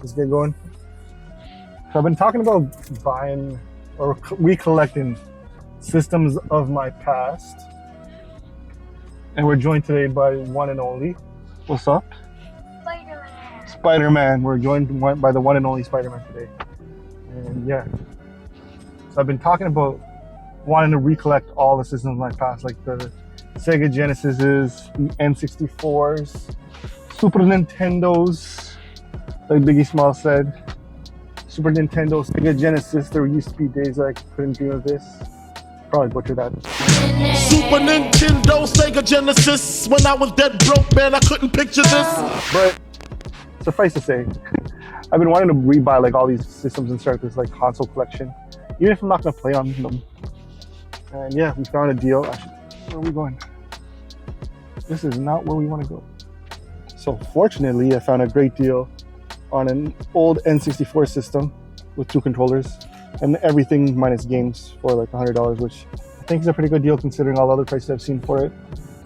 Let's get going. So I've been talking about buying or recollecting systems of my past. And we're joined today by one and only. What's up? Spider-Man. Spider-Man. We're joined by the one and only Spider-Man today. And yeah. So I've been talking about wanting to recollect all the systems of my past, like the Sega Genesises, the N64s, Super Nintendos, like Biggie Small said. Super Nintendo, Sega Genesis, there used to be days I couldn't dream of this. Probably butchered that. Super Nintendo, Sega Genesis. When I was dead broke, man, I couldn't picture this. But suffice to say, I've been wanting to rebuy like all these systems and start this like console collection, even if I'm not gonna play on them. And yeah, we found a deal. Actually, where are we going? This is not where we want to go. So fortunately, I found a great deal on an old N64 system with 2 controllers and everything minus games for like $100, which I think is a pretty good deal considering all the other prices I've seen for it.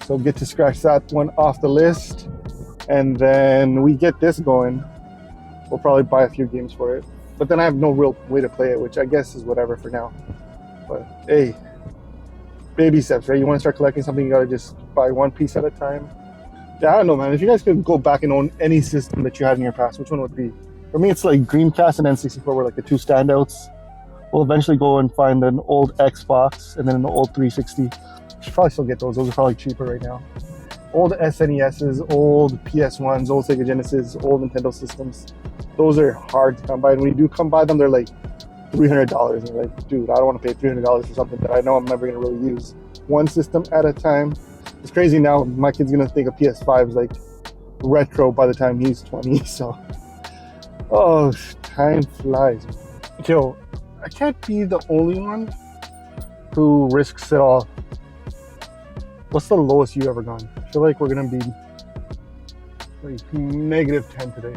So get to scratch that one off the list, and then we get this going. We'll probably buy a few games for it, but then I have no real way to play it, which I guess is whatever for now. But hey, baby steps, right? You want to start collecting something, you gotta just buy one piece at a time. Yeah, I don't know, man. If you guys could go back and own any system that you had in your past, which one would it be? For me, it's like Dreamcast and N64 were like the 2 standouts. We'll eventually go and find an old Xbox and then an old 360. You should probably still get those. Those are probably cheaper right now. Old SNESs, old PS1s, old Sega Genesis, old Nintendo systems. Those are hard to come by. And when you do come by them, they're like $300. And you're like, dude, I don't want to pay $300 for something that I know I'm never going to really use. One system at a time. It's crazy now. My kid's going to think a PS5 is like retro by the time he's 20. So, oh, time flies. Yo, I can't be the only one who risks it all. What's the lowest you've ever gone? I feel like we're going to be like -10 today.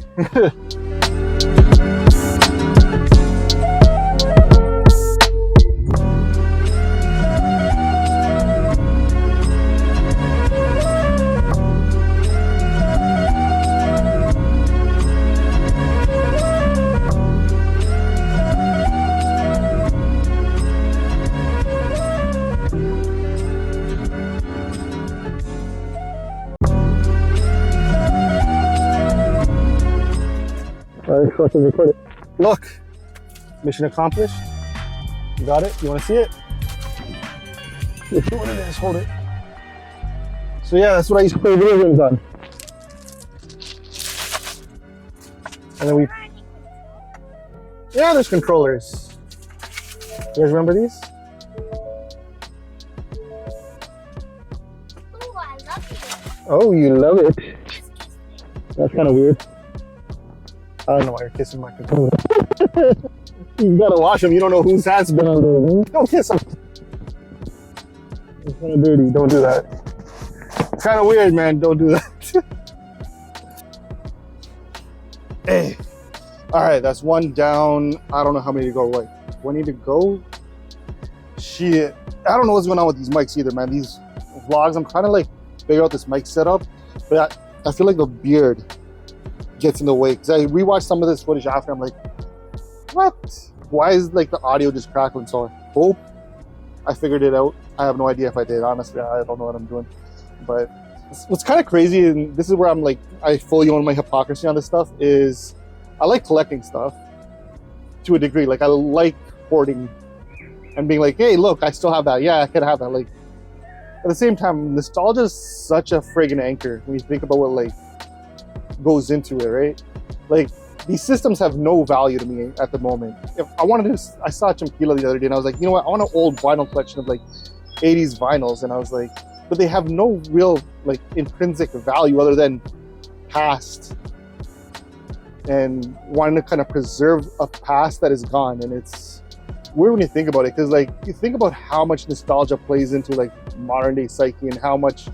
Alright, so I can record it. Look! Mission accomplished. You got it? You want to see it? Let's see what it is. Hold it. So yeah, that's what I used to play video games on. And then yeah, there's controllers. You guys remember these? Ooh, I love it. Oh, you love it. That's kind of weird. I don't know why you're kissing my controller. You gotta wash them. You don't know whose hand's been on there. Don't kiss them. It's kind of dirty. Don't do that. It's kind of weird, man. Don't do that. Hey. All right, that's one down. I don't know how many to go. Like 20 to go. Shit. I don't know what's going on with these mics either, man. These vlogs, I'm trying to like figure out this mic setup, but I feel like the beard gets in the way, because I rewatched some of this footage after. I'm like, what? Why is like the audio just crackling? So I hope I figured it out. I have no idea if I did. Honestly, I don't know what I'm doing. But what's kind of crazy, and this is where I'm like, I fully own my hypocrisy on this stuff, is I like collecting stuff to a degree. Like I like hoarding and being like, hey, look, I still have that. Yeah, I could have that. Like at the same time, nostalgia is such a friggin' anchor when you think about what like goes into it, right? Like these systems have no value to me at the moment. If I wanted to, I saw Chimkila the other day and I was like, you know what, I want an old vinyl collection of like 80s vinyls, and I was like, but they have no real like intrinsic value other than past, and wanting to kind of preserve a past that is gone. And it's weird when you think about it, because like you think about how much nostalgia plays into like modern day psyche and how much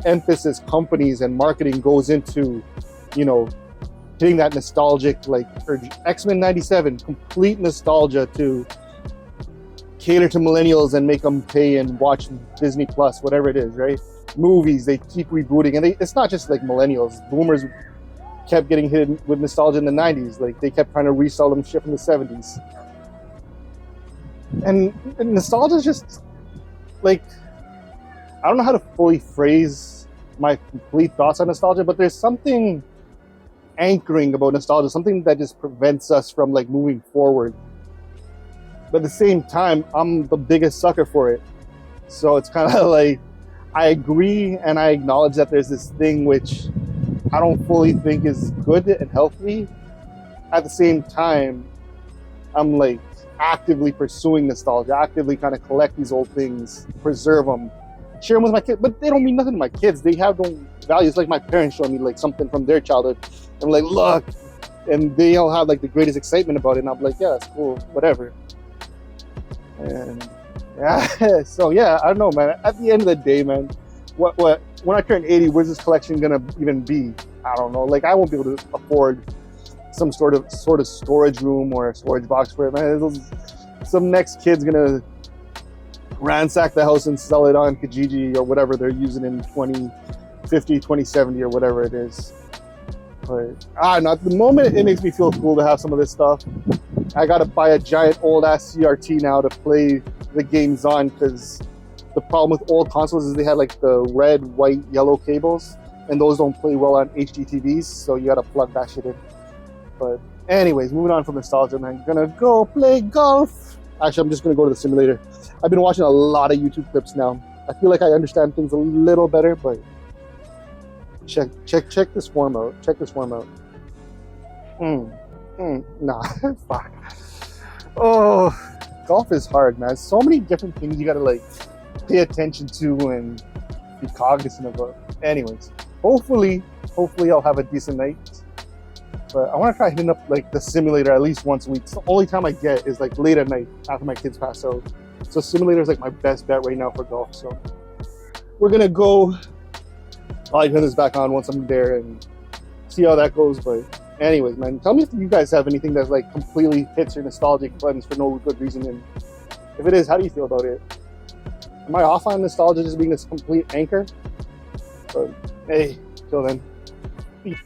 emphasis companies and marketing goes into, you know, hitting that nostalgic, like X-Men 97, complete nostalgia to cater to millennials and make them pay and watch Disney Plus, whatever it is, right? Movies, they keep rebooting, and it's not just like millennials, boomers kept getting hit with nostalgia in the 90s. Like they kept trying to resell them shit from the 70s. And nostalgia is just like, I don't know how to fully phrase my complete thoughts on nostalgia, but there's something anchoring about nostalgia, something that just prevents us from like moving forward. But at the same time, I'm the biggest sucker for it. So it's kind of like, I agree and I acknowledge that there's this thing which I don't fully think is good and healthy. At the same time, I'm like actively pursuing nostalgia, actively kind of collect these old things, preserve them, share them with my kids, but they don't mean nothing to my kids. They have no value. It's like my parents showing me like something from their childhood. I'm like, look, and they all have like the greatest excitement about it. And I'm like, yeah, that's cool, whatever. And yeah, so yeah, I don't know, man. At the end of the day, man, what when I turn 80, where's this collection gonna even be? I don't know. Like I won't be able to afford some sort of storage room or a storage box for it, man. Some next kid's gonna ransack the house and sell it on Kijiji or whatever they're using in 2050, 2070 or whatever it is. But I don't know, at the moment it makes me feel cool to have some of this stuff. I gotta buy a giant old ass CRT now to play the games on, because the problem with old consoles is they had like the red, white, yellow cables, and those don't play well on HD TVs, so you gotta plug that shit in. But anyways, moving on from nostalgia, man. Gonna go play golf. Actually, I'm just gonna go to the simulator. I've been watching a lot of YouTube clips now. I feel like I understand things a little better, but check this form out. Check this form out. Nah, fuck. Oh, golf is hard, man. So many different things you gotta like pay attention to and be cognizant of. Anyways, hopefully I'll have a decent night. But I want to try hitting up like the simulator at least once a week. It's the only time I get is like late at night after my kids pass out. So simulator is like my best bet right now for golf. So we're gonna go. I'll turn this back on once I'm there and see how that goes. But anyways, man, tell me if you guys have anything that's like completely hits your nostalgic buttons for no good reason. And if it is, how do you feel about it? Am I off on nostalgia just being this complete anchor? But hey, till then. Peace.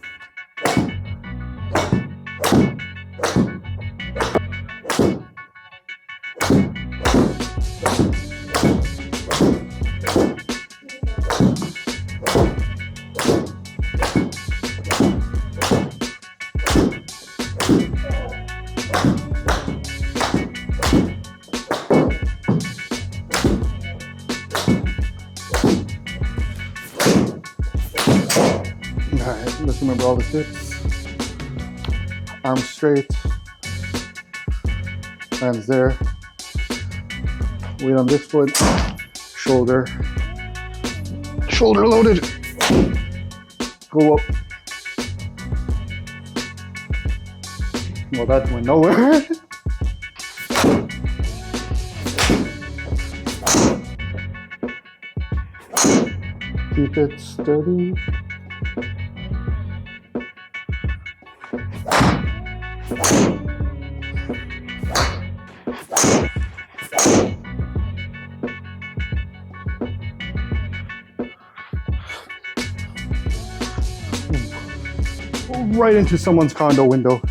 Alright, let's remember all the tips. Arms straight. Hands there. Weight on this foot. Shoulder. Shoulder loaded. Go up. Well, that went nowhere. Keep it steady. Right into someone's condo window.